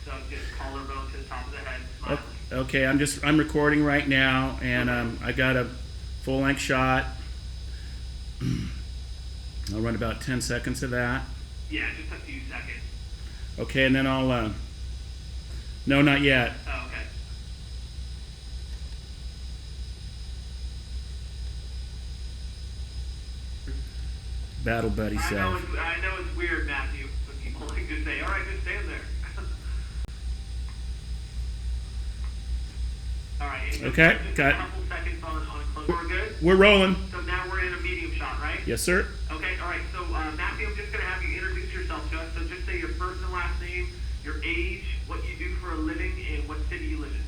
So just collarbone to the top of the head, smiling. Okay, I'm recording right now, and I got a full length shot. I'll run about 10 seconds of that. Yeah, just a few seconds. Okay, and then I'll no, not yet. Oh, okay. Battle buddy I self. know it's weird, Matthew, when people like to say, all right, just stand there. All right. Okay, just got a couple seconds on close. We're good? We're rolling. So now we're in a medium shot, right? Yes, sir. Okay, all right. So, Matthew, I'm just going to have you introduce yourself to us. So just say your first and last name, your age, what you do for a living, and what city you live in.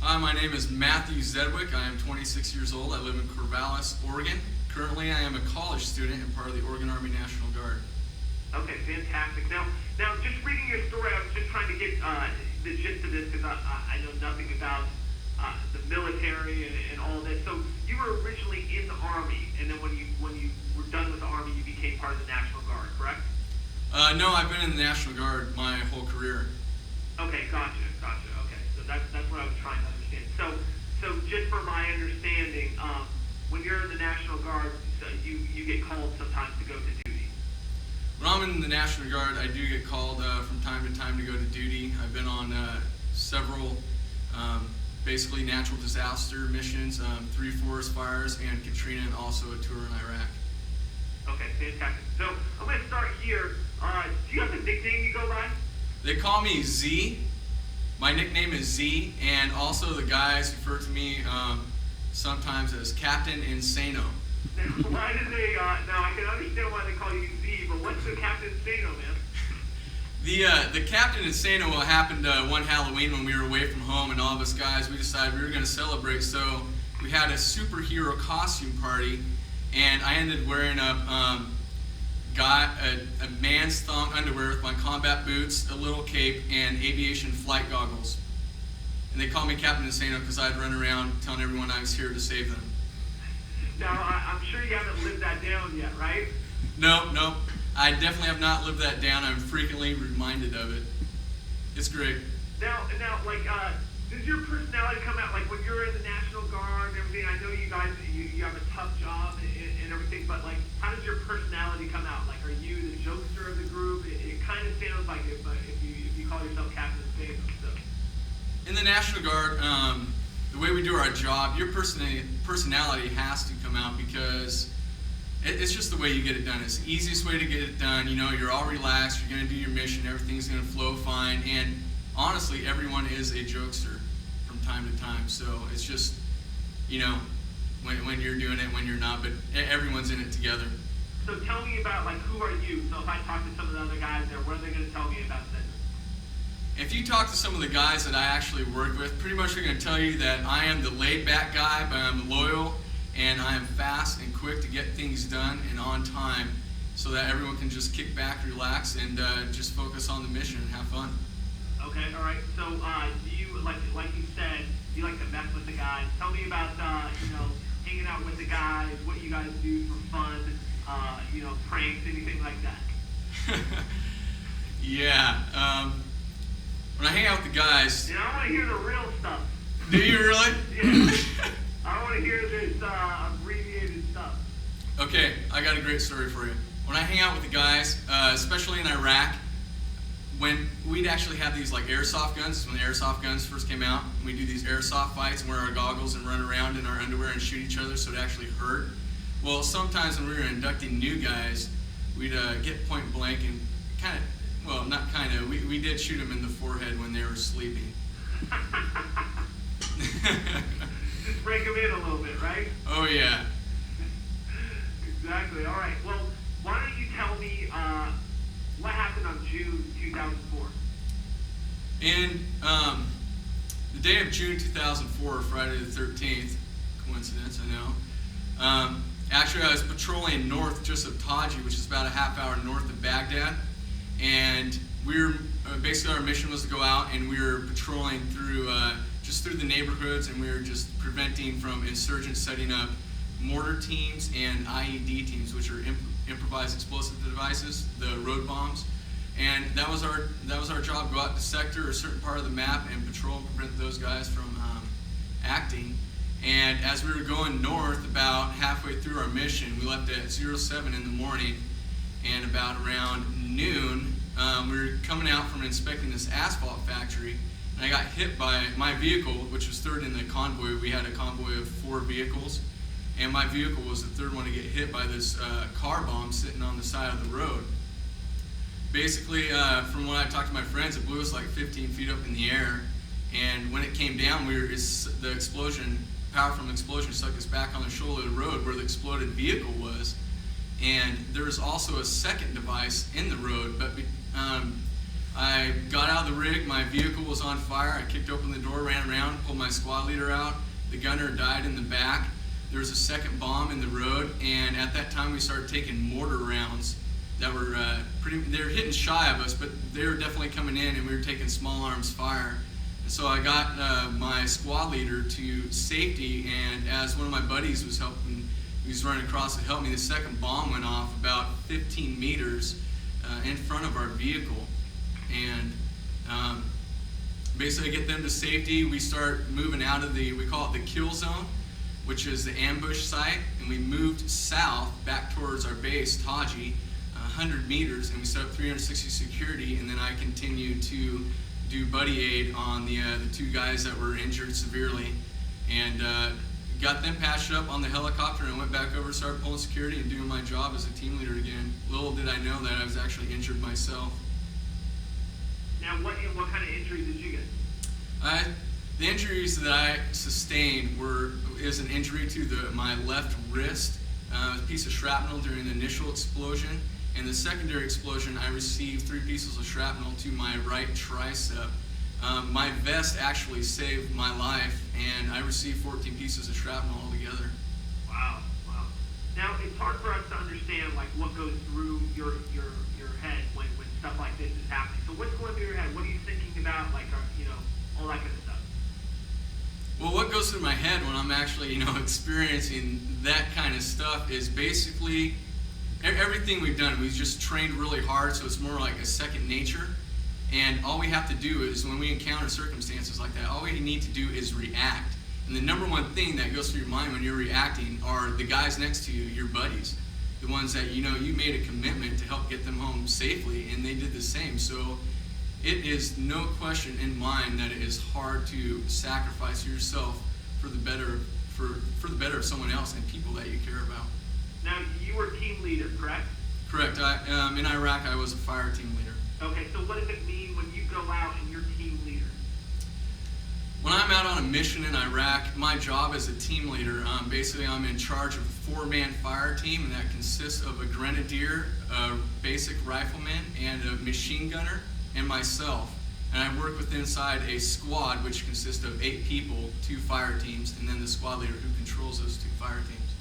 Hi, my name is Matthew Zedwick. I am 26 years old. I live in Corvallis, Oregon. Currently, I am a college student and part of the Oregon Army National Guard. Okay, fantastic. Now, just reading your story, I was just trying to get the gist of this because I know nothing about the military and all this. So you were originally in the Army, and then when you were done with the Army, you became part of the National Guard, correct? No, I've been in the National Guard my whole career. Okay, gotcha. Okay, so that's what I was trying to understand. So just for my understanding, when you're in the National Guard, so you get called sometimes to go to duty. When I'm in the National Guard, I do get called from time to time to go to duty. I've been on several basically natural disaster missions, 3 forest fires, and Katrina, and also a tour in Iraq. Okay, fantastic. So I'm going to start here. Do you have a nickname you go by? They call me Z. My nickname is Z, and also the guys refer to me sometimes as Captain Insano. Why did they, now I can understand why they call you Z, but what's the Captain Insano, man? The Captain Insano happened one Halloween when we were away from home, and all of us guys, we decided we were going to celebrate, so we had a superhero costume party, and I ended up wearing a man's thong underwear with my combat boots, a little cape, and aviation flight goggles. And they called me Captain Insano because I'd run around telling everyone I was here to save them. Now, I'm sure you haven't lived that down yet, right? No, I definitely have not lived that down. I'm frequently reminded of it. It's great. Now, like, does your personality come out, like, when you're in the National Guard and everything? I know you guys, you have a tough job and everything, but, like, how does your personality come out? Like, are you the jokester of the group? It kind of sounds like it, but if you call yourself Captain Insano, so. In the National Guard, the way we do our job, your personality has to come out because it's just the way you get it done. It's the easiest way to get it done. You know, you're all relaxed, you're going to do your mission, everything's going to flow fine, and honestly, everyone is a jokester from time to time. So it's just, you know, when you're doing it, when you're not, but everyone's in it together. So tell me about, like, who are you? So if I talk to some of the other guys there, what are they going to tell me about this? If you talk to some of the guys that I actually work with, pretty much they're going to tell you that I am the laid-back guy, but I'm loyal, and I am fast and quick to get things done and on time so that everyone can just kick back, relax, and just focus on the mission and have fun. Okay, all right. So do you, like you said, you like to mess with the guys. Tell me about, hanging out with the guys, what you guys do for fun, pranks, anything like that. Yeah. When I hang out with the guys... Yeah, I want to hear the real stuff. Do you really? Yeah. I want to hear this abbreviated stuff. Okay, I got a great story for you. When I hang out with the guys, especially in Iraq, when we'd actually have these like airsoft guns, when the airsoft guns first came out, we do these airsoft fights and wear our goggles and run around in our underwear and shoot each other so it actually hurt. Well, sometimes when we were inducting new guys, we'd get point blank and we did shoot them in the forehead when they were sleeping. Just break them in a little bit, right? Oh, yeah. Exactly. All right. Well, why don't you tell me what happened on June 2004? In the day of June 2004, Friday the 13th, coincidence, I know. Actually, I was patrolling north just of Taji, which is about a half hour north of Baghdad. And we were, basically our mission was to go out and we were patrolling through, just through the neighborhoods, and we were just preventing from insurgents setting up mortar teams and IED teams, which are improvised explosive devices, the road bombs. And that was our job: go out to sector or a certain part of the map and patrol and prevent those guys from acting. And as we were going north, about halfway through our mission, we left at 07 in the morning, and about around noon, we were coming out from inspecting this asphalt factory, and I got hit by my vehicle, which was third in the convoy. We had a convoy of 4 vehicles, and my vehicle was the third one to get hit by this car bomb sitting on the side of the road. Basically, from when I talked to my friends, it blew us like 15 feet up in the air, and when it came down, the explosion, power from the explosion, sucked us back on the shoulder of the road where the exploded vehicle was. And there was also a second device in the road, but I got out of the rig, my vehicle was on fire, I kicked open the door, ran around, pulled my squad leader out, the gunner died in the back. There was a second bomb in the road, and at that time we started taking mortar rounds that were they were hitting shy of us, but they were definitely coming in, and we were taking small arms fire. And so I got my squad leader to safety, and as one of my buddies was helping, he was running across to help me, the second bomb went off about 15 meters in front of our vehicle. And basically get them to safety. We start moving out of we call it the kill zone, which is the ambush site, and we moved south back towards our base, Taji, 100 meters, and we set up 360 security, and then I continued to do buddy aid on the 2 guys that were injured severely, and got them patched up on the helicopter, and went back over, started pulling security and doing my job as a team leader again. Little did I know that I was actually injured myself. Now, what kind of injury did you get? The injuries that I sustained is an injury to my left wrist, a piece of shrapnel during the initial explosion, and the secondary explosion I received 3 pieces of shrapnel to my right tricep. My vest actually saved my life, and I received 14 pieces of shrapnel altogether. Wow. Now, it's hard for us to understand like what goes through your head when stuff like this is happening. So what's going through your head? What are you thinking about? Like, all that kind of stuff. Well, what goes through my head when I'm actually, experiencing that kind of stuff is basically everything we've done. We've just trained really hard, so it's more like a second nature. And all we have to do is, when we encounter circumstances like that, all we need to do is react. And the number one thing that goes through your mind when you're reacting are the guys next to you, your buddies, the ones that you made a commitment to help get them home safely, and they did the same. So it is no question in mind that it is hard to sacrifice yourself for the better of someone else and people that you care about. Now, you were team leader, correct? Correct. In Iraq, I was a fire team leader. Okay, so what does it mean when you go out and you're team leader? When I'm out on a mission in Iraq, my job as a team leader, basically I'm in charge of a 4-man fire team, and that consists of a grenadier, a basic rifleman, and a machine gunner, and myself. And I work with inside a squad which consists of 8 people, 2 fire teams, and then the squad leader who controls those 2 fire teams.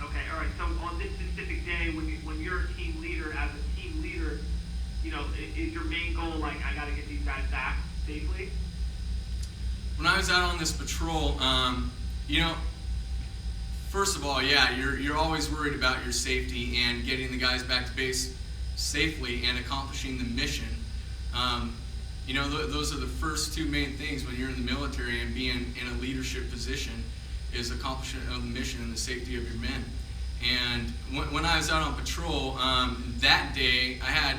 Okay, all right. So on this specific day, when you're a team leader, as a team leader, is your main goal like, I got to get these guys back safely? When I was out on this patrol, first of all, yeah, you're always worried about your safety and getting the guys back to base safely and accomplishing the mission. Those are the first 2 main things when you're in the military and being in a leadership position, is accomplishment of the mission and the safety of your men. And when I was out on patrol, that day I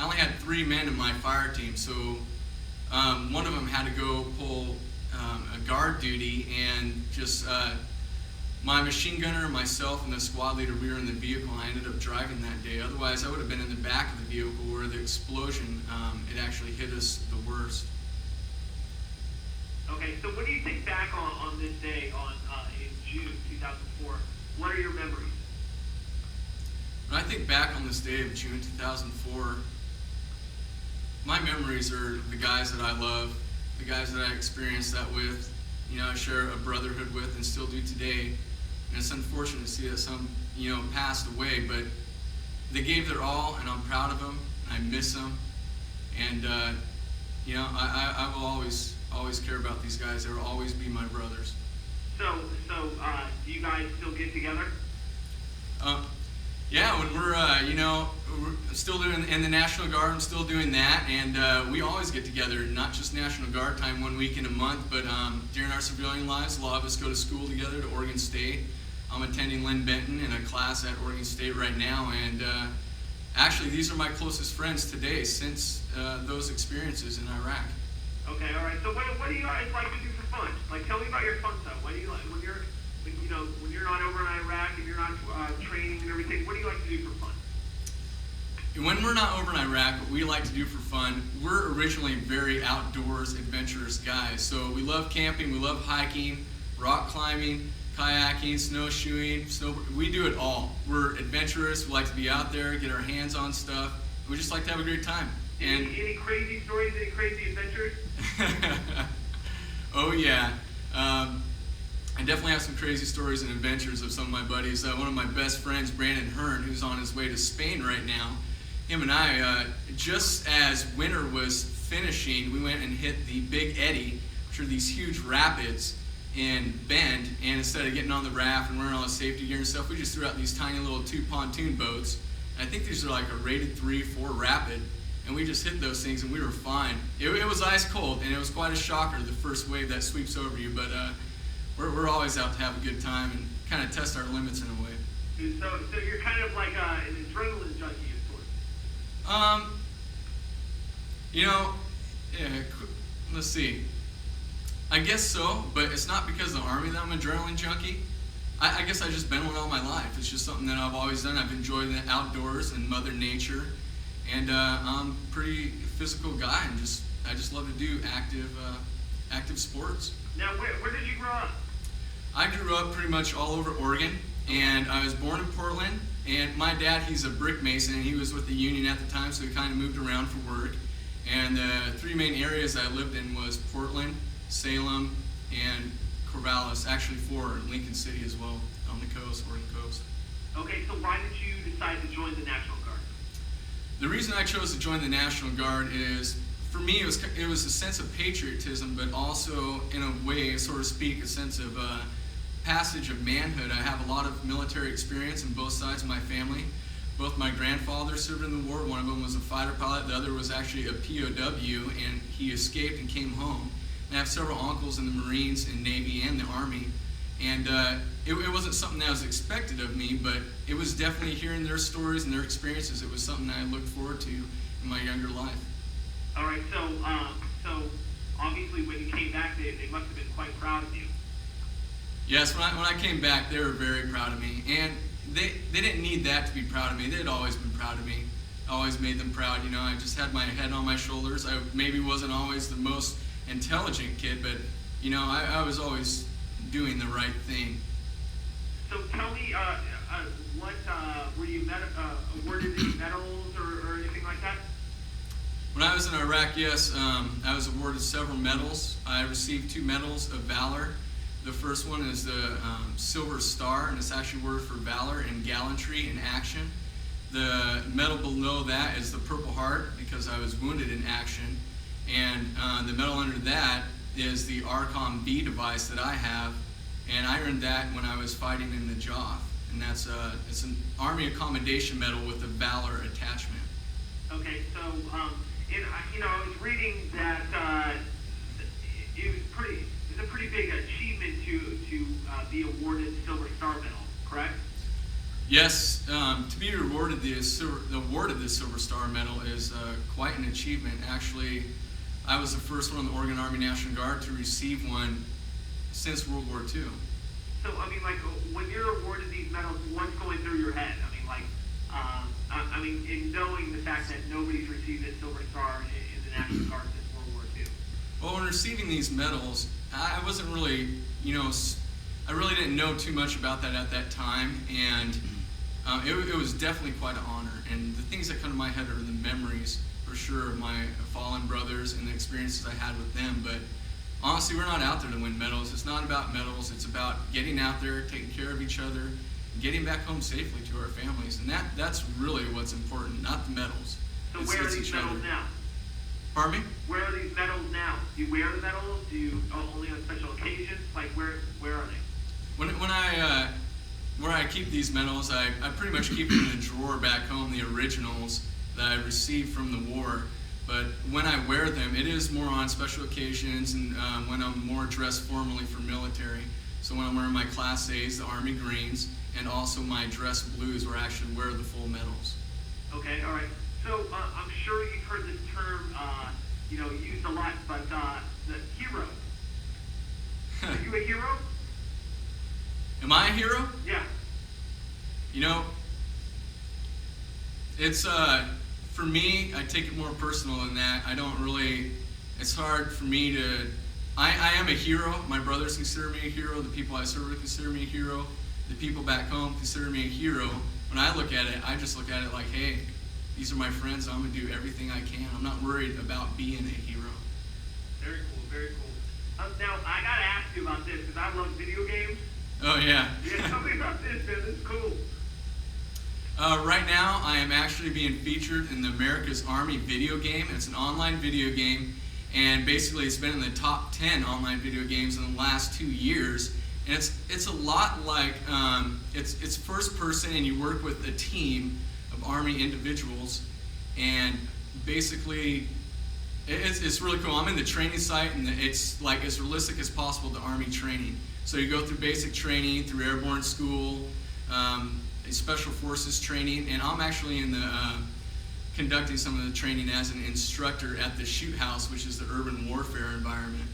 only had 3 men in my fire team, so one of them had to go pull a guard duty, and just my machine gunner, myself, and the squad leader, we were in the vehicle, and I ended up driving that day. Otherwise, I would have been in the back of the vehicle where the explosion, it actually hit us the worst. Okay, so when you think back on this day in June 2004, what are your memories? When I think back on this day of June 2004, my memories are the guys that I love, the guys that I experienced that with, I share a brotherhood with and still do today. And it's unfortunate to see that some, passed away, but they gave their all, and I'm proud of them, and I miss them. And, I will always care about these guys. They will always be my brothers. So do you guys still get together? Yeah, when we're still doing in the National Guard, I'm still doing that, and we always get together, not just National Guard time 1 week in a month, but during our civilian lives, a lot of us go to school together to Oregon State. I'm attending Lynn Benton in a class at Oregon State right now, and actually these are my closest friends today since those experiences in Iraq. Okay, all right. So what do you guys like to do for fun? Like, tell me about your fun stuff. What do you like when you're not over in Iraq and you're not training and everything? What do you like to do for fun? When we're not over in Iraq, what we like to do for fun, we're originally very outdoors, adventurous guys. So we love camping, we love hiking, rock climbing, kayaking, snowshoeing, we do it all. We're adventurous, we like to be out there, get our hands on stuff. We just like to have a great time. And Any crazy stories, any crazy adventures? Oh yeah. I definitely have some crazy stories and adventures of some of my buddies. One of my best friends, Brandon Hearn, who's on his way to Spain right now, him and I, just as winter was finishing, we went and hit the Big Eddy, which are these huge rapids in Bend, and instead of getting on the raft and wearing all the safety gear and stuff, we just threw out these tiny little 2 pontoon boats. And I think these are like a rated 3-4 rapid, and we just hit those things and we were fine. It was ice cold, and it was quite a shocker, the first wave that sweeps over you, but we're always out to have a good time and kind of test our limits in a way. So you're kind of like an adrenaline junkie of sorts. Yeah, let's see. I guess so, but it's not because of the Army that I'm an adrenaline junkie. I guess I've just been one all my life. It's just something that I've always done. I've enjoyed the outdoors and Mother Nature, and I'm a pretty physical guy, and I just love to do active sports. Now, where did you grow up? I grew up pretty much all over Oregon, and I was born in Portland, and my dad, he's a brick mason, and he was with the union at the time, so he kind of moved around for work. And the 3 main areas I lived in was Portland, Salem, and Corvallis, actually 4, Lincoln City as well, on the coast, Oregon coast. Okay, so why did you decide to join the National Guard? The reason I chose to join the National Guard is, for me, it was a sense of patriotism, but also, in a way, so to speak, a sense of passage of manhood. I have a lot of military experience in both sides of my family. Both my grandfathers served in the war. One of them was a fighter pilot. The other was actually a POW, and he escaped and came home. And I have several uncles in the Marines and Navy and the Army. And it wasn't something that was expected of me, but it was definitely hearing their stories and their experiences. It was something that I looked forward to in my younger life. All right, so obviously when you came back, they must have been quite proud of you. Yes, when I came back, they were very proud of me. And they didn't need that to be proud of me. They'd always been proud of me. I always made them proud. I just had my head on my shoulders. I maybe wasn't always the most intelligent kid, but, I was always doing the right thing. So tell me, what were you awarded any medals or anything like that? When I was in Iraq, yes, I was awarded several medals. I received 2 medals of valor. The first one is the Silver Star, and it's actually word for valor and gallantry in action. The medal below that is the Purple Heart, because I was wounded in action. And the medal under that is the ARCOM B device that I have, and I earned that when I was fighting in the JOF. And it's an Army Accommodation Medal with a Valor attachment. Okay, so I was reading that it was a pretty big achievement to be awarded the Silver Star Medal, correct? Yes, to be awarded the Silver Star Medal is quite an achievement. Actually, I was the first one in the Oregon Army National Guard to receive one since World War II. So, when you're awarded these medals, what's going through your head? In knowing the fact that nobody's received a Silver Star in the National Guard since World War II. Well, when receiving these medals, I wasn't really, I really didn't know too much about that at that time, and it was definitely quite an honor. And the things that come to my head are the memories, for sure, of my fallen brothers and the experiences I had with them. But honestly, we're not out there to win medals. It's not about medals. It's about getting out there, taking care of each other, and getting back home safely to our families. And that's really what's important, not the medals. So where are these medals now? Pardon me? Where are these medals now? Do you wear the medals? Do you only on special occasions? Where are they? When where I keep these medals, I pretty much keep them in a drawer back home, the originals that I received from the war. But when I wear them, it is more on special occasions and when I'm more dressed formally for military. So when I'm wearing my Class A's, the Army Greens, and also my dress blues, where I actually wear the full medals. Okay, all right. So I'm sure you've heard this term, used a lot, but the hero. Are you a hero? Am I a hero? Yeah. You know, it's for me, I take it more personal than that. I don't really, it's hard for me to, I am a hero. My brothers consider me a hero. The people I serve with consider me a hero. The people back home consider me a hero. When I look at it, I just look at it like, hey, these are my friends. I'm going to do everything I can. I'm not worried about being a hero. Very cool, very cool. Now, I got to ask you about this because I love video games. Oh, yeah. Yeah, tell me about this, man. This is cool. Right now, I am actually being featured in the America's Army video game. It's an online video game, and basically it's been in the top 10 online video games in the last 2 years. And it's a lot like, it's first person, and you work with a team of Army individuals, and basically it's really cool. I'm in the training site, and it's like as realistic as possible to Army training. So you go through basic training, through airborne school, special forces training, and I'm actually in the conducting some of the training as an instructor at the Shoot House, which is the urban warfare environment.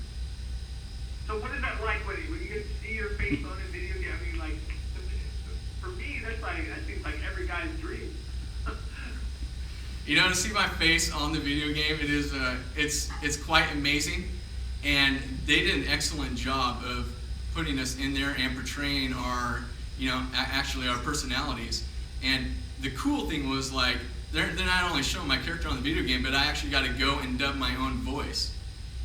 So what is that like when you get to see your face on a video game? I mean, like, for me, that seems like every guy's dream. You know, to see my face on the video game, it is it's quite amazing, and they did an excellent job of putting us in there and portraying our, actually our personalities. And the cool thing was, like, they're not only showing my character on the video game, but I actually got to go and dub my own voice.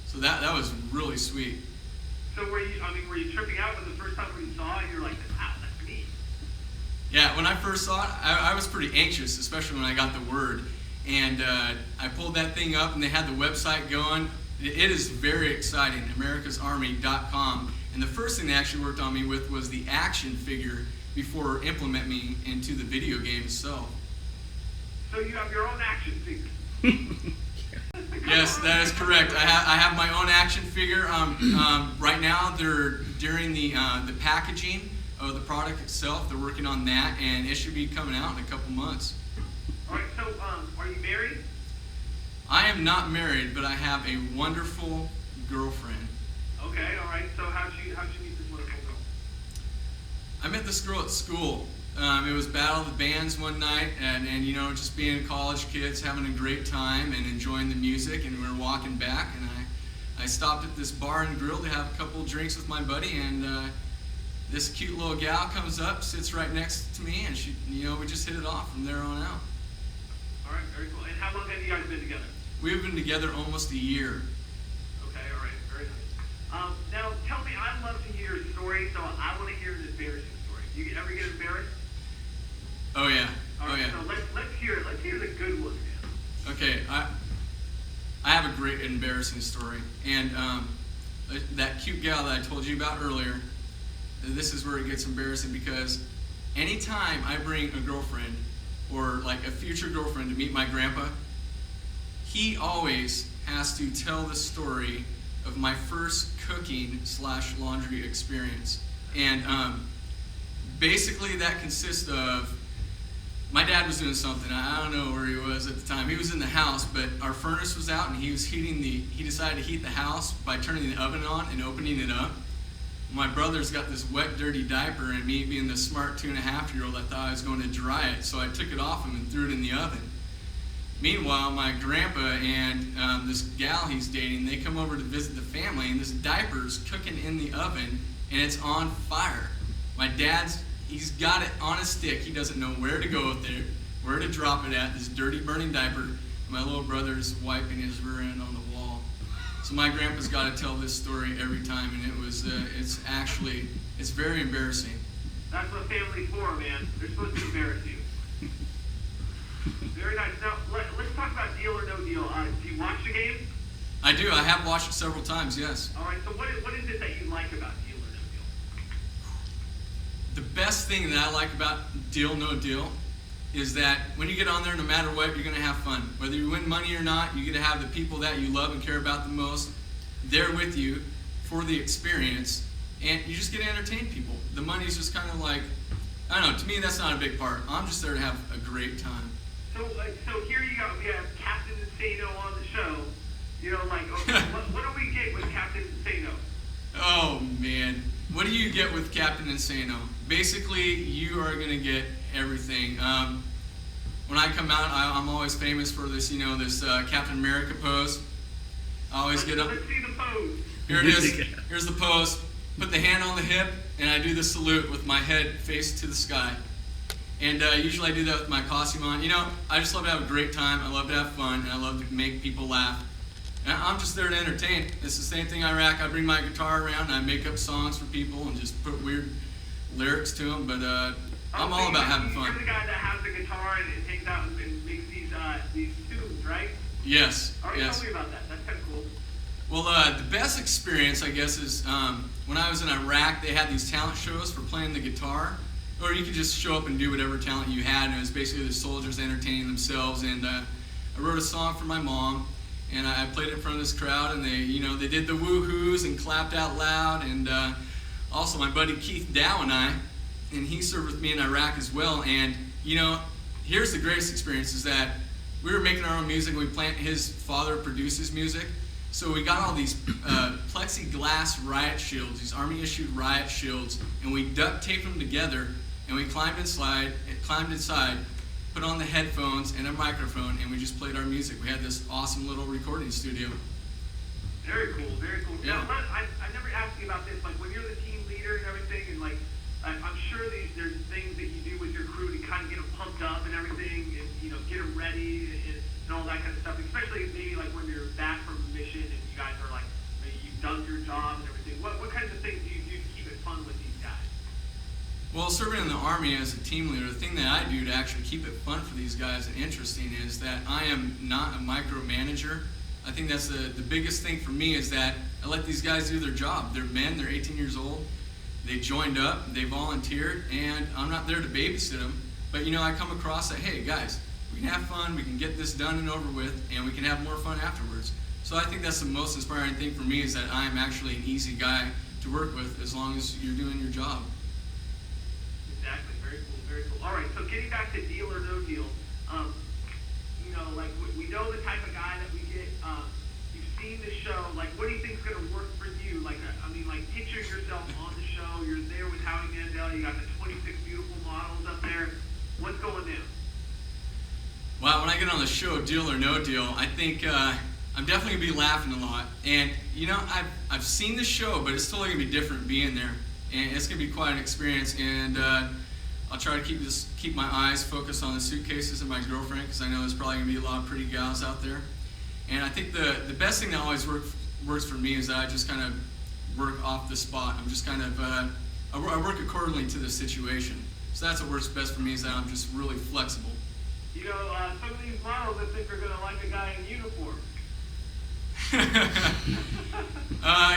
So that was really sweet. So were you tripping out when the first time when you saw it, you're like, wow, that's me? Yeah, when I first saw it, I was pretty anxious, especially when I got the word. And I pulled that thing up, and they had the website going. It is very exciting, americasarmy.com. And the first thing they actually worked on me with was the action figure before implementing me into the video game itself. So you have your own action figure? Yes, that is correct. I have my own action figure. Right now, they're during the packaging of the product itself. They're working on that, and it should be coming out in a couple months. All right. So, are you married? I am not married, but I have a wonderful girlfriend. Okay. All right. So how'd you meet this wonderful girl? I met this girl at school. It was Battle of the Bands one night, and just being college kids, having a great time and enjoying the music, and we were walking back, and I stopped at this bar and grill to have a couple of drinks with my buddy, and this cute little gal comes up, sits right next to me, and she, we just hit it off from there on out. All right, very cool. And how long have you guys been together? We've been together almost a year. Okay, all right, very nice. Now, tell me, I'd love to hear your story, so I want to hear an embarrassing story. You ever get embarrassed? Oh yeah. All right, Oh yeah. so let's hear it. Let's hear the good ones, man. Okay, I have a great embarrassing story, and that cute gal that I told you about earlier, this is where it gets embarrassing, because anytime I bring a girlfriend or like a future girlfriend to meet my grandpa, he always has to tell the story of my first cooking/laundry experience. And basically that consists of, my dad was doing something, I don't know where he was at the time. He was in the house, but our furnace was out, and he decided to heat the house by turning the oven on and opening it up. My brother's got this wet, dirty diaper, and me being the smart 2.5-year-old, I thought I was going to dry it, so I took it off him and threw it in the oven. Meanwhile, my grandpa and this gal he's dating, they come over to visit the family, and this diaper's cooking in the oven, and it's on fire. My dad's, he's got it on a stick. He doesn't know where to go with it, where to drop it at, this dirty, burning diaper. My little brother's wiping his rear end on the wall. So my grandpa's got to tell this story every time, and it was, it's very embarrassing. That's what family's for, man. They're supposed to embarrass you. Very nice. Now, let's talk about Deal or No Deal. Do you watch the game? I do. I have watched it several times, yes. All right, so what is it that you like about Deal or No the best thing that I like about Deal No Deal is that when you get on there, no matter what, you're going to have fun. Whether you win money or not, you get to have the people that you love and care about the most there with you for the experience, and you just get to entertain people. The money's just kind of like, I don't know, to me that's not a big part. I'm just there to have a great time. So here you go. We have Captain Insano on the show. You know, like, what do we get with Captain Insano? Oh man, what do you get with Captain Insano? Basically, you are going to get everything. When I come out, I'm always famous for this, this Captain America pose. I always get up. Let's see the pose. Here it is. Here's the pose. Put the hand on the hip, and I do the salute with my head face to the sky. And usually I do that with my costume on. I just love to have a great time. I love to have fun, and I love to make people laugh. And I'm just there to entertain. It's the same thing in Iraq. I bring my guitar around, and I make up songs for people and just put weird lyrics to them. But I'm all about having fun. You're the guy that has the guitar and takes out and makes these tunes, right? Yes. All right, yes. tell me about that. That's kind of cool. Well, the best experience, I guess, is when I was in Iraq, they had these talent shows for playing the guitar. Or you could just show up and do whatever talent you had, and it was basically the soldiers entertaining themselves. And I wrote a song for my mom, and I played it in front of this crowd, and they did the woo-hoos and clapped out loud. And also my buddy Keith Dow and he served with me in Iraq as well. And here's the greatest experience is that we were making our own music. His father produces music. So we got all these plexiglass riot shields, these Army-issued riot shields, and we duct taped them together, and we climbed inside, put on the headphones and a microphone, and we just played our music. We had this awesome little recording studio. Very cool, very cool. Yeah. Now, I never asked you about this. Like, when you're the team leader and everything, and like, I'm sure there's things that you do with your crew to kind of get them pumped up and everything, and get them ready and all that kind of stuff. Especially maybe like when you're back from a mission and you guys are like, maybe you've done your job and everything. What kinds of things do you do to keep it fun with these guys? Well, serving in the Army as a team leader, the thing that I do to actually keep it fun for these guys and interesting is that I am not a micromanager. I think that's the biggest thing for me is that I let these guys do their job. They're men, they're 18 years old, they joined up, they volunteered, and I'm not there to babysit them. But I come across that, hey guys, we can have fun, we can get this done and over with, and we can have more fun afterwards. So I think that's the most inspiring thing for me is that I'm actually an easy guy to work with as long as you're doing your job. Exactly. Very cool. Very cool. All right. So getting back to Deal or No Deal, like we know the type of guy that we get. You've seen the show. Like, what do you think is going to work for you? Like, picture yourself on the show. You're there with Howie Mandel. You got the 26 beautiful models up there. What's going down? Well, when I get on the show, Deal or No Deal, I think I'm definitely going to be laughing a lot. And, I've seen the show, but it's totally going to be different being there. And it's going to be quite an experience. And I'll try to keep my eyes focused on the suitcases of my girlfriend because I know there's probably going to be a lot of pretty gals out there. And I think the best thing that always works for me is that I just kind of work off the spot. I'm just kind of, I work accordingly to the situation. So that's what works best for me is that I'm just really flexible. Some of these models I think are going to like a guy in uniform.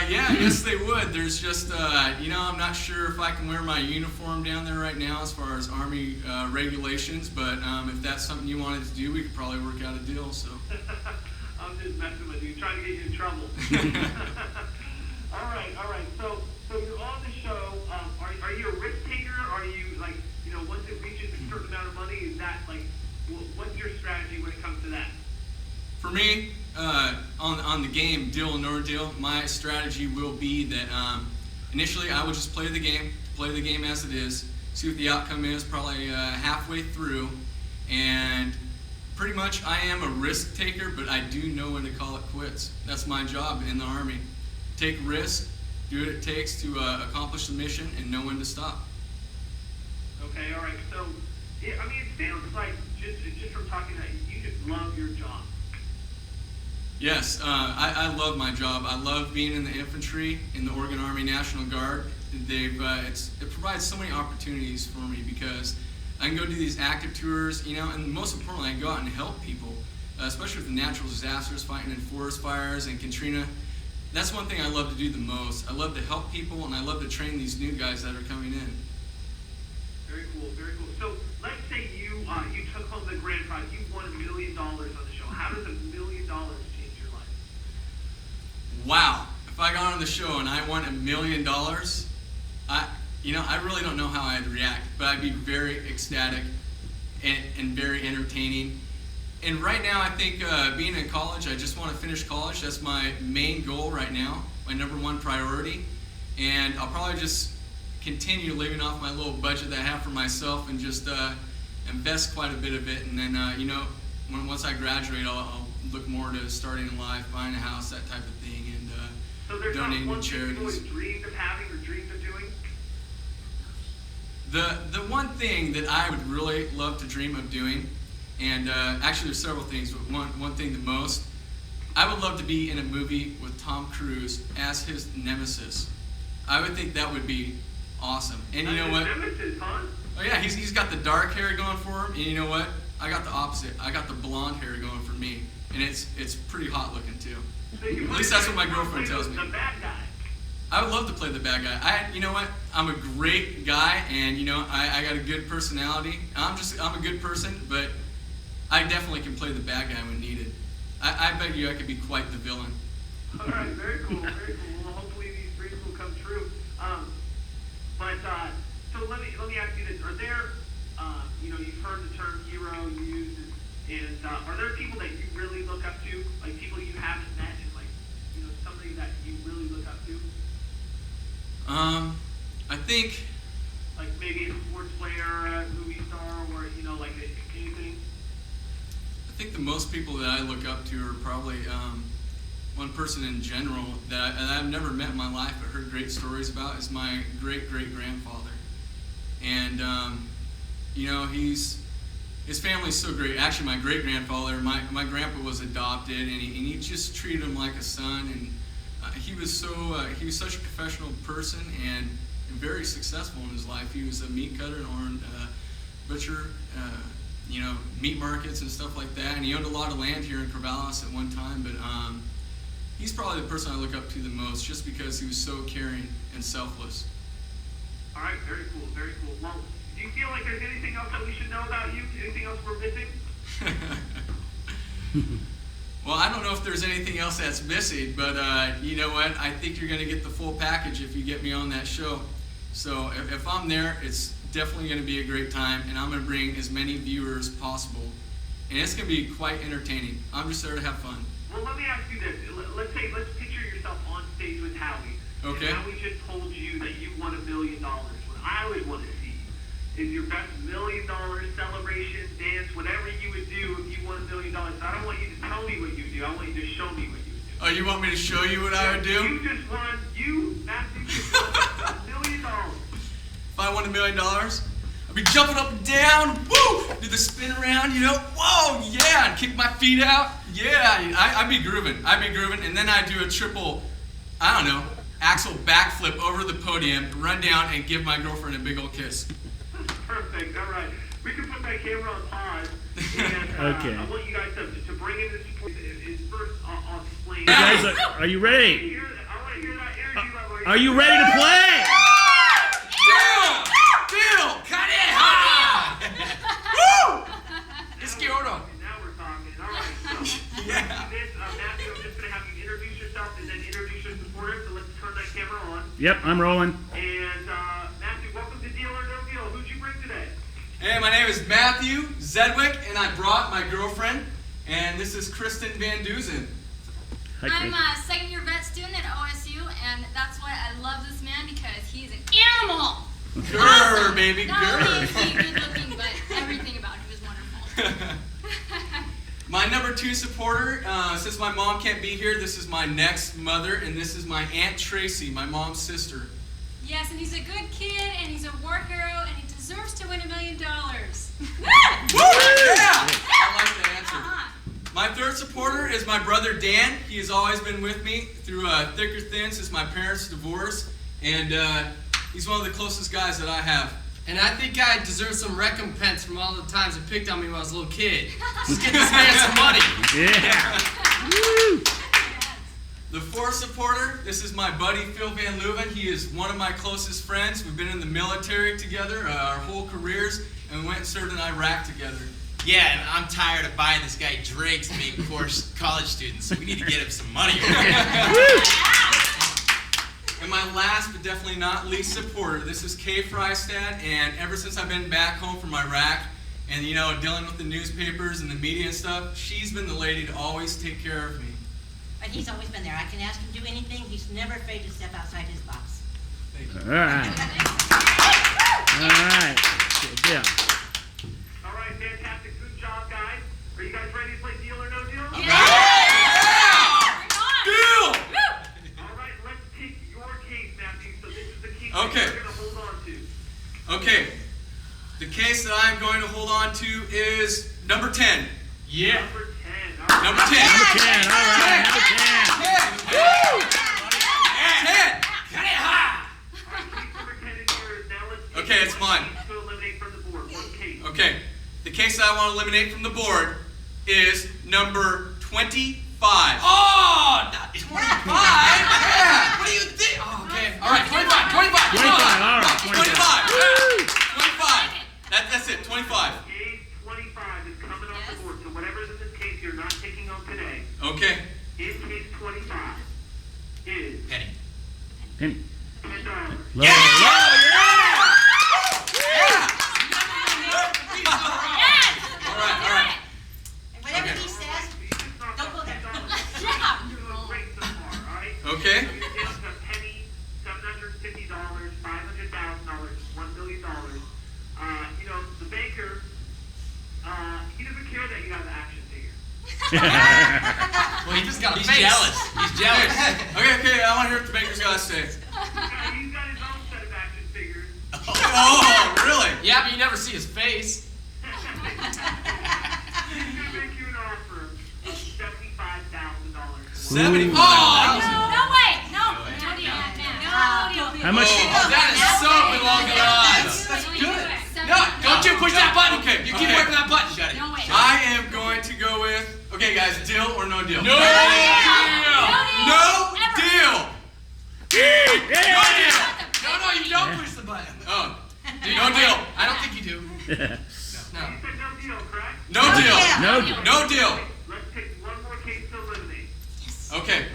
Yeah, I guess they would. There's just, I'm not sure if I can wear my uniform down there right now as far as Army regulations, but if that's something you wanted to do, we could probably work out a deal, so. I'm just messing with you, trying to get you in trouble. All right. So you're on the show. Are you a risk taker? Are you once it reaches a certain amount of money, is that what's your strategy when it comes to that? For me, on the game, Deal or No Deal, my strategy will be that initially I will just play the game as it is, see what the outcome is, probably halfway through, and pretty much I am a risk taker, but I do know when to call it quits. That's my job in the Army. Take risk, do what it takes to accomplish the mission, and know when to stop. Okay, all right. So, it sounds like just from talking to you, you just love your job. Yes, I love my job. I love being in the infantry in the Oregon Army National Guard. It provides so many opportunities for me because I can go do these active tours, and most importantly, I can go out and help people, especially with the natural disasters, fighting in forest fires and Katrina. That's one thing I love to do the most. I love to help people, and I love to train these new guys that are coming in. Very cool, very cool. So let's say you took home the grand prize. You won $1 million on the show. How does $1 million change your life? Wow. If I got on the show and I won $1 million, I really don't know how I'd react, but I'd be very ecstatic and very entertaining. And right now, I think being in college, I just want to finish college. That's my main goal right now, my number one priority. And I'll probably just continue living off my little budget that I have for myself and just invest quite a bit of it. And then, once I graduate, I'll look more to starting in life, buying a house, that type of thing, and so there's donating not one to thing you've always charities. dreamed of having or dreamed of doing? The one thing that I would really love to dream of doing, and actually there's several things, but one thing the most, I would love to be in a movie with Tom Cruise as his nemesis. I would think that would be awesome. And you know what? Nemesis, huh? Oh yeah, he's got the dark hair going for him, and you know what? I got the opposite. I got the blonde hair going for me, and it's pretty hot looking too. So you At least that's what my girlfriend play tells me. The bad guy. I would love to play the bad guy. You know what? I'm a great guy, and I got a good personality. I'm a good person, but I definitely can play the bad guy when needed. I bet you I could be quite the villain. All right, very cool, very cool. Well, hopefully these dreams will come true. So let me ask you this: are there, you've heard the term hero used, and are there people that you really look up to, like people you haven't met, and somebody that you really look up to? I think Like maybe a sports player, a movie star, or like anything. I think the most people that I look up to are probably one person in general that I've never met in my life but heard great stories about is my great-great-grandfather. And, his family's so great. Actually, my great-grandfather, my grandpa was adopted, and he just treated him like a son. And he was such a professional person and very successful in his life. He was a meat cutter and owned butcher, meat markets and stuff like that. And he owned a lot of land here in Corvallis at one time. But he's probably the person I look up to the most, just because he was so caring and selfless. All right, very cool, very cool. Well, do you feel like there's anything else that we should know about you? Anything else we're missing? Well, I don't know if there's anything else that's missing, but you know what? I think you're going to get the full package if you get me on that show. So if I'm there, it's definitely going to be a great time, and I'm going to bring as many viewers as possible. And it's going to be quite entertaining. I'm just there to have fun. Well, let me ask you this. Let's picture yourself on stage with Howie. Okay. And Howie just told you that you won $1 million. What I would want to see is your best $1 million celebration, dance, whatever you would do if you won $1 million. So I don't want you to tell me what you do. I want you to show me what you would do. Oh, you want me to show you what I would do? Matthew just won $1 million. If I won $1 million, I'd be jumping up and down, woo! Do the spin around, whoa, yeah, and kick my feet out. Yeah, I'd be grooving. And then I'd do a triple, axle backflip over the podium, run down, and give my girlfriend a big old kiss. Perfect. All right. We can put that camera on pause. And, Okay. I want you guys to bring in this point. First, I'll explain. You guys, are you ready? I want to hear that energy level. Are you ready to play? Bill, cut it! Woo! It's Kyoto. Now we're talking. All right. So, Yeah. Matthew, I'm just going to have you introduce yourself and then introduce your supporters. So let's turn that camera on. Yep, I'm rolling. And Matthew, welcome to Deal or No Deal. Who'd you bring today? Hey, my name is Matthew Zedwick, and I brought my girlfriend, and this is Kristen Van Duzen. Hi, I'm Chris. a second-year vet student at OSU, and that's why I love this man, because he's an animal. Grr, baby, Not only is grr. he good-looking, but everything about him is wonderful. My number 2 supporter, since my mom can't be here, this is my next mother, and this is my Aunt Tracy, my mom's sister. Yes, and he's a good kid, and he's a war hero, and he deserves to win $1 million. Woo! Yeah! I like that answer. My 3rd supporter is my brother Dan. He has always been with me through thick or thin since my parents' divorce, and he's one of the closest guys that I have. And I think I deserve some recompense from all the times it picked on me when I was a little kid. Just get this man some money. Yeah. Woo. The fourth supporter, this is my buddy Phil Van Leuven. He is one of my closest friends. We've been in the military together our whole careers, and we went and served in Iraq together. Yeah, and I'm tired of buying this guy drinks and being poor college students, so we need to get him some money. And my last but definitely not least supporter, this is Kay Frystad, and ever since I've been back home from Iraq and, you know, dealing with the newspapers and the media and stuff, she's been the lady to always take care of me. But he's always been there. I can ask him to do anything. He's never afraid to step outside his box. Thank you. All right. All right. Good deal. All right, fantastic. Good job, guys. Are you guys ready to play Deal or No Deal? Deal! All right, let's take your case, Matthew. So this is the case Okay. that you're going to hold on to. Okay, the case that I'm going to hold on to is number 10. Yeah. Number 10. All right. Number 10. Number 10. All right. Number 10. 10. Cut it high. All right, case number 10 is yours. Now let's take Okay, it's one mine. case to eliminate from the board. One case. Okay, the case that I want to eliminate from the board is number 25. Oh, not 25. Yeah. What do you think? Oh, okay. All right, 25. 25. All right. 25. 25. 25. That's it, 25. Case 25 is coming off the board. So whatever's in this case you're not taking on today. Okay. In case 25 is Penny. Penny. $10. Low. Low. All right. And whatever Okay. he says, So you just knocked Don't off go there. $10. Yeah. You're doing great so far, all right? Okay. So you're down to Penny, $750, $500,000, $1 million. You know, the banker, he doesn't care that you have the action figure. Well, he just got a He's face. jealous. He's jealous. Okay, I want to hear what the banker's got to say. He's got his own set of action figures. Oh, really? Yeah, but you never see his face. He's going to make you an offer of $75,000. 75. No, wait. No deal. No deal. How much? Oh, that is so belong to us. That's good. No, don't you push that button. Okay, You keep okay. working that button. Shut it. No way. I am going to go with. Okay, guys, deal or no deal? No deal. No deal. Yeah. No, you don't push the button. Oh, no deal. I don't think you do. No. You said no deal, correct? No deal. No deal. No deal. Let's pick one more case to eliminate. Okay.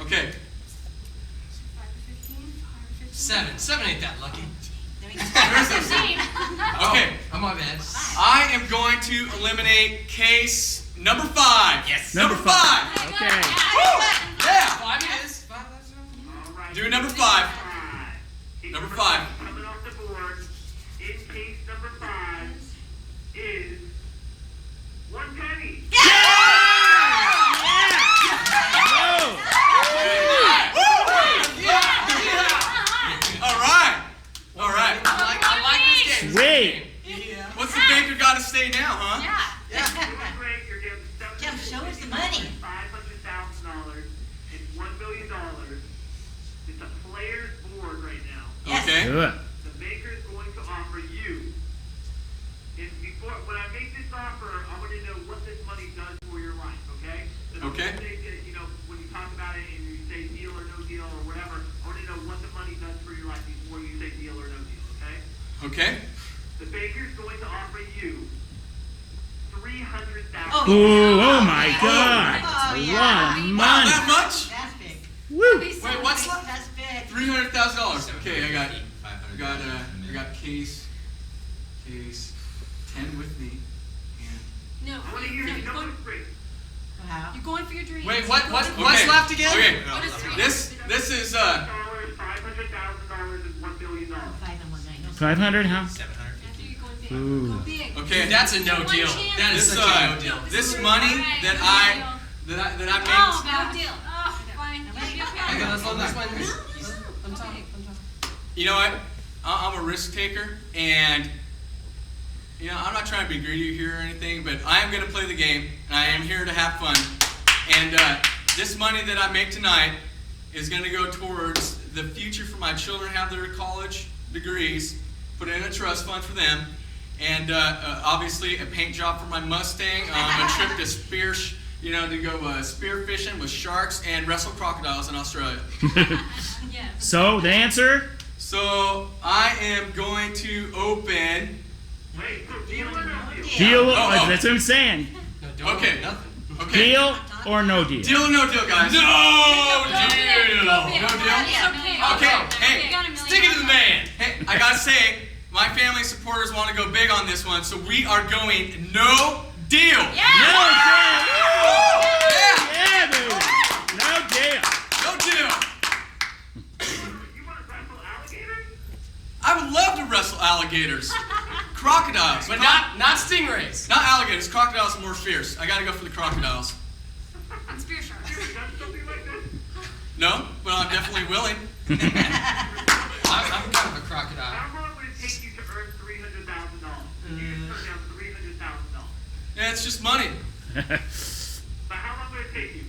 7 ain't that lucky. Where's the? Okay. I'm my bad. I am going to eliminate case number 5. Yes. Number 5. Okay. Yeah. 5 it is. All right. Do number 5. Case Number 5. Coming off the board. In case number 5 is 1 penny. All right. I like this game. Sweet. What's the banker got to say now, huh? Yeah. Doing great. You're down to Jeff, show us the money. $500,000 and $1 million. It's a player's board right now. Yes. Okay. Do it. The maker is going to offer you. And before, when I make this offer, I want to know what this money does for your life. Okay. So Okay. don't say that, you know, when you talk about it and you say deal or no deal or whatever, I want to know what the money does for your life before you say deal or no deal. Okay. Okay. The baker's going to offer you $300,000. Oh my God. Oh, A yeah. lot of Wow, money. that much? That's big. Woo. Wait, what's left? That's big. $300,000. Okay, I got 500. I got case 10 with me. And No. I want to hear you. No, it's great. Wow. You're going for your dreams. Wait, what's Okay. left again? Okay. What is three? This is $500,000 and $1 billion. 519. 500, huh? 750. After you're going big. Ooh. Go big. okay. That's a no One deal. chance. That is This such a no deal. this money Alright, that no I deal. that I Oh, made. no deal. Oh, fine. Okay. Okay, let's let this one. I'm Okay. talking. You know what? I'm a risk taker, and you know I'm not trying to be greedy here or anything, but I am going to play the game, and I am here to have fun. And this money that I make tonight is going to go towards the future for my children, have their college degrees, put in a trust fund for them, and obviously a paint job for my Mustang, a trip to you know, to go spear fishing with sharks and wrestle crocodiles in Australia. Yeah. So the answer? So I am going to open. Wait, so deal or no deal? Deal. Oh. That's what I'm saying. No, don't Okay. nothing. Okay. Deal or no deal? Deal or no deal, guys? No deal. No deal? Okay. Hey, You got $1 million. Stick it to the man. Hey, I gotta say, my family supporters want to go big on this one, so we are going no deal. No deal. Yeah. Yeah, baby. No deal. No deal. You want to wrestle alligators? I would love to wrestle alligators. Crocodiles. But not stingrays. Not alligators. Crocodiles are more fierce. I gotta go for the crocodiles. And spear sharks. You ever done something like this? No, but I'm definitely willing. I'm kind of a crocodile. How long would it take you to earn $300,000? You just turned down $300,000. Yeah, it's just money. But how long would it take you?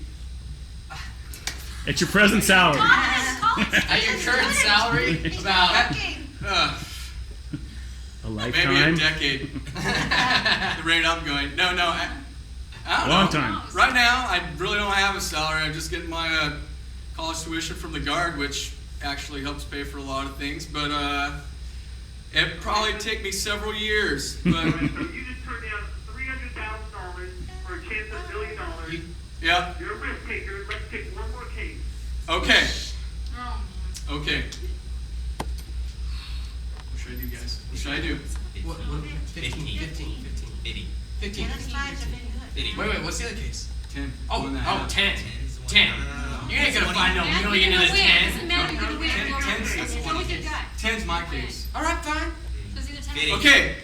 It's your present salary. At your current salary, about Uh, A maybe a lifetime. decade. The rate I'm going. No, I don't Long know. time. Right now, I really don't have a salary. I'm just getting my college tuition from the Guard, which actually helps pay for a lot of things. But it'd probably take me several years. But Alright, so you just turned down $300,000 for a chance at $1 million. yeah, You're a risk taker. Let's take one more case. okay, Oh, man. okay. What should I do, guys? What should I do? what, 15. 15. Dennis vibes have been good. Wait, what's the other case? 10. Oh, One and a half. 10. 10. You ain't gonna find no million in a Wait, it doesn't 10. matter. You're gonna win. Ten- You're ten's- gonna win. Go with your gut. 10's my case. All right, fine. So it's either 10 Fitting. Okay,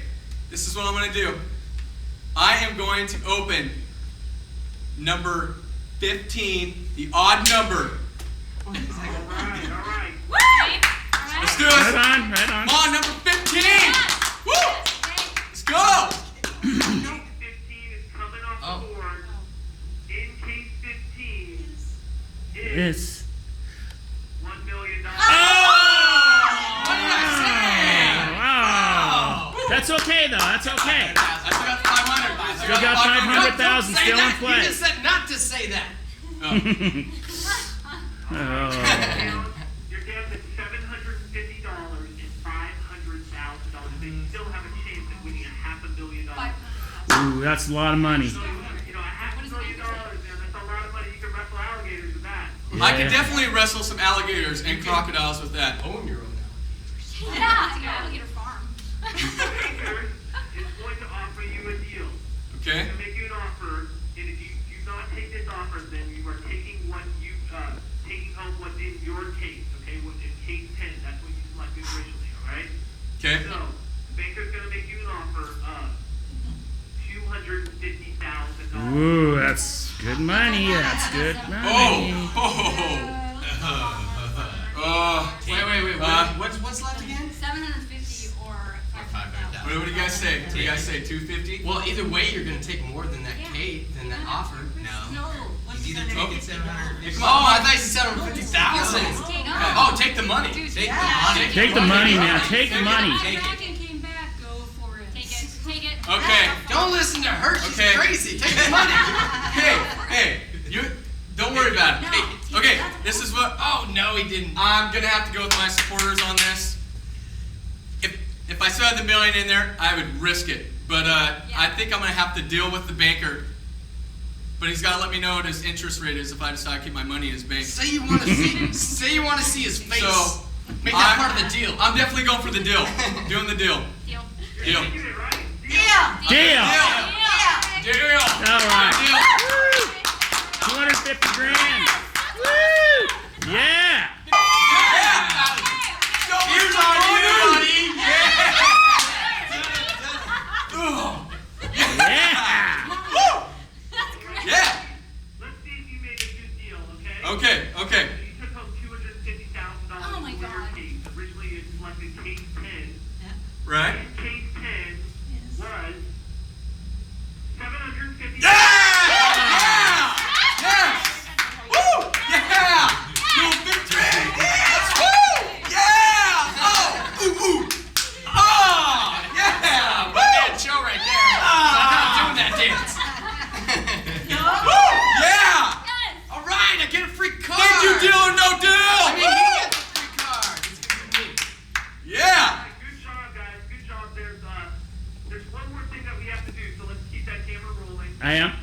this is what I'm going to do. I am going to open number 15, the odd number. All right. Let's do Right it. on, right on. Come on, number 15. Woo! Let's go. Case 15 is coming off Oh. the board. In case 15 is Yes. $1 million. What did I Wow. That's okay though. That's okay. I still got 500. Still got 500,000 say still in that. play. You just said not to say that. Oh. Oh. You're down to $750 and $500,000. They still have a chance at winning $500,000. Ooh, that's a lot of money. So, you know, $500 million, man, that's a lot of money. You can wrestle alligators with that. I can definitely wrestle some alligators and crocodiles with that. Own your own Yeah, it's an alligator farm. Baker is going to offer you a deal. Okay? To make you an offer, and if you do not take this offer, then you are taking taking home what's in your case, okay? What's in case 10, that's what you selected originally, all right? Okay. So, the banker's going to make you an offer of $250,000. Ooh, that's good money. That's good money. Oh. Wait. What's left again? 750 or 500,000. What do you guys say? What do you guys say? 250? Well, either way, you're gonna take more than that offer. No. No. What's He's he either gonna taking do? 750. Oh, I thought you said 750,000. Oh, take the money. Take the money. Take the money now. Take the money. Take it. and came back. Go for it. Take it. Take it. Okay. Don't listen to her. She's Okay. crazy. Take the money. Hey, you don't worry about it. Hey, okay, this is what Oh no, he didn't. I'm gonna have to go with my supporters on this. If I still had the million in there, I would risk it. But I think I'm gonna have to deal with the banker. But he's gotta let me know what his interest rate is if I decide to keep my money in his bank. Say you want to see. Say you want to see his face. So, make that part of the deal. I'm definitely going for the deal. Doing the deal. Deal. Deal. You did it right. Yeah. Deal. Deal. All right. Deal. 250 grand. Woo! Yeah. Here's on you, buddy. Yeah. Yeah. Let's see if you made a good deal, okay? Okay. Okay. You took home $250,000 Oh my for your God. case. Originally, you selected case 10. Right. And case 10 was $750,000. Yeah! Yes! Woo! Yeah! No victory! Yes! Woo! Yeah! Oh! Ooh! Ooh! Oh! Yeah! One man show right there. I'm not doing that dance. Woo! I am. And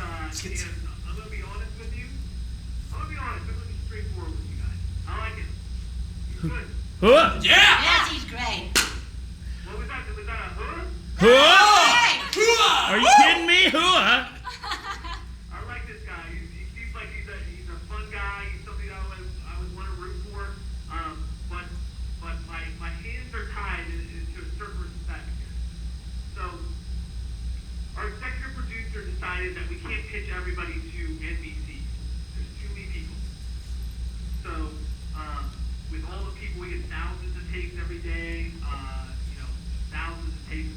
I'm gonna be honest with you. I'm gonna be straightforward with you guys. I like it. You're good. Huh? Yeah! Yes, he's great. What was that? Was that a huh? Huh? Are you kidding me? Huh? I like this guy. He seems like he's a fun guy. He's somebody that I would want to root for. But my hands are tied to a certain respect here. So our executive producer decided that we can't pitch everybody to NBC. There's too many people. So with all the people, we get thousands of takes every day. Thousands of takes.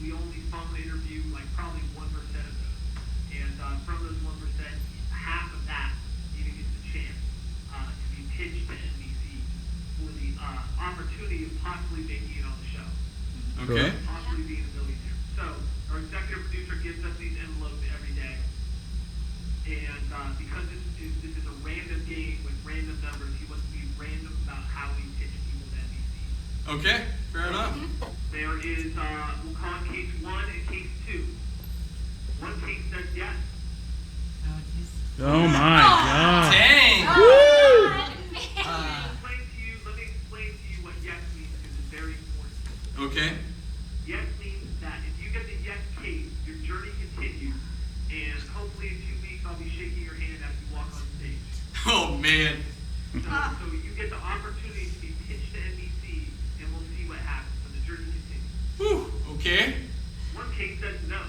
We only phone interview like probably 1% of those. And from those 1%, half of that even gets a chance to be pitched to NBC for the opportunity of possibly making it on the show. Okay. Possibly being a millionaire. So our executive producer gives us these envelopes every day. And because this is a random game with random numbers, he wants to be random about how we pitch people to NBC. Okay, fair enough. There is, we'll call it case 1 and case 2. One case says yes. Oh my God. Dang. Woo! Let me explain to you what yes means because it's very important. Okay. Yes means that if you get the yes case, your journey continues, and hopefully in 2 weeks I'll be shaking your hand as you walk on stage. Oh man. So you get the opportunity to be pitched to NBC, and we'll see what happens. So the journey continues. Whew. Okay. One case says no.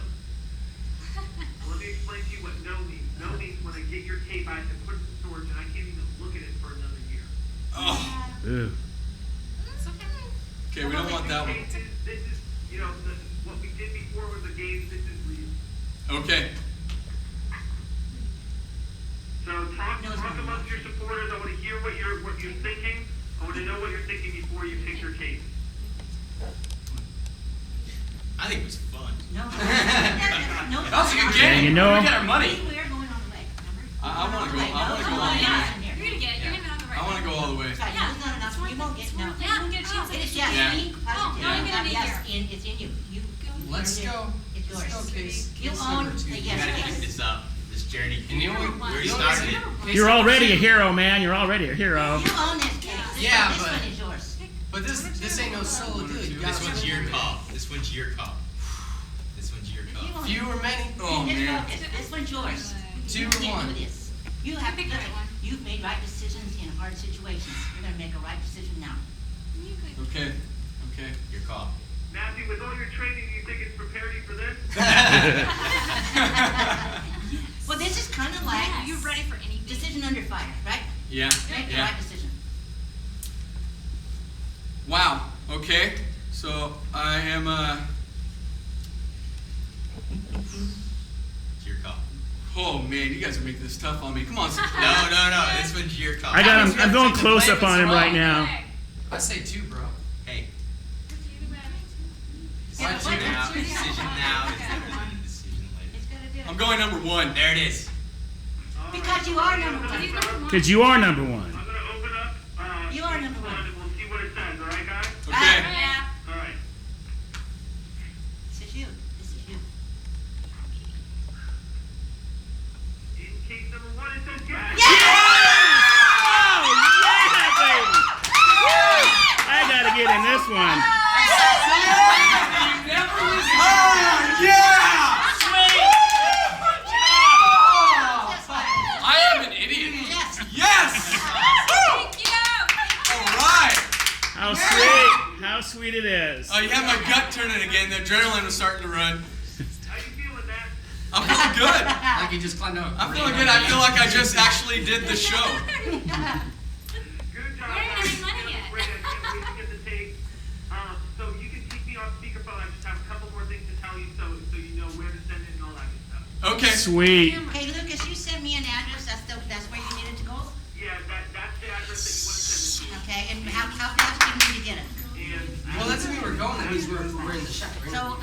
Let me explain to you what no means. No means when I get your tape, I have to put it in storage, and I can't even look at it for another year. Oh. Ew. Okay, we don't want that one. This is, what we did before was a game. This is real. Okay. So talk amongst your supporters. I want to hear what you're thinking. I want to know what you're thinking before you pick your case. I think it was fun. No. No. That was a good Yeah, game. you know- We got our money. We're going on the way. Remember? I wanna go- I wanna go No, all the way. yeah. You're gonna get it. You're gonna have the right. I want to go all the way. Sorry, Yeah, it's not enough. it's worth You won't it. get, It's no. worth it. You won't get a chance. It's Yeah. yes, Yeah. me, Oh, positive. now you're gonna need Yes, your- it's in you. Let's go. It's Let's yours. go, case. You Case own number 2. the You yes gotta keep case. this up. This journey. And you Number only, one. We already you started it. only- You're already a hero, man. You're already a hero. You own this case. Yeah, This but- one is yours. But this ain't no solo deal. You This gotta one's your call. This one's your call. This one's your You call. own it. Few or many. Oh Just man. focus. This one's yours. 2 You or can't 1. do this. You have Pick the right one. You've made right decisions in hard situations. You're gonna make a right decision now. You could. Okay. Okay. Your call. Matthew, with all your training, do you think it's prepared you for this? Well, this is kind of like Yes. You're ready for anything. decision under fire, right? Yeah. Make the Yeah. right decision. Wow. Okay. So I am. It's your call. Oh man, you guys are making this tough on me. Come on. No. This one's your call. I got him. means you I'm have to going take the close blame up on if him it's right wrong. now. Okay. I say 2, bro. Hey, Yeah, Why but two? that's your decision decision. now is better than a decision later. It's gonna do it. I'm going number 1. There it is. All right. Because you are number He's one. number one. Because you are number one. I'm gonna open up. You are case number one. And we'll see what it says. All right, guys. Okay. Yeah. All right. This is you. This is you. In case number 1, it says yes. Oh, yeah, baby. I got to get in this one. That's fine. I am an idiot. Yes. Yes. Thank you. All right. How sweet. How sweet it is. Oh, you have my gut turning again. The adrenaline was starting to run. How you feeling, Matt? I'm feeling good. Like you just climbed out. I'm feeling good. I feel like I just actually did the show. Good job, You're not guys. even money That was yet. great. I can't wait to get the tape. So you can keep me on speakerphone. I just have a couple more things to tell you, so you know where to send it and all that good stuff. Okay. Sweet. Okay, Lucas, you sent me an address. That's where you needed to go. Yeah, that's the address that you want to send it to. Okay, and how fast do you need to get it? And Well, that doesn't mean we're going. That means we're in the shop. So,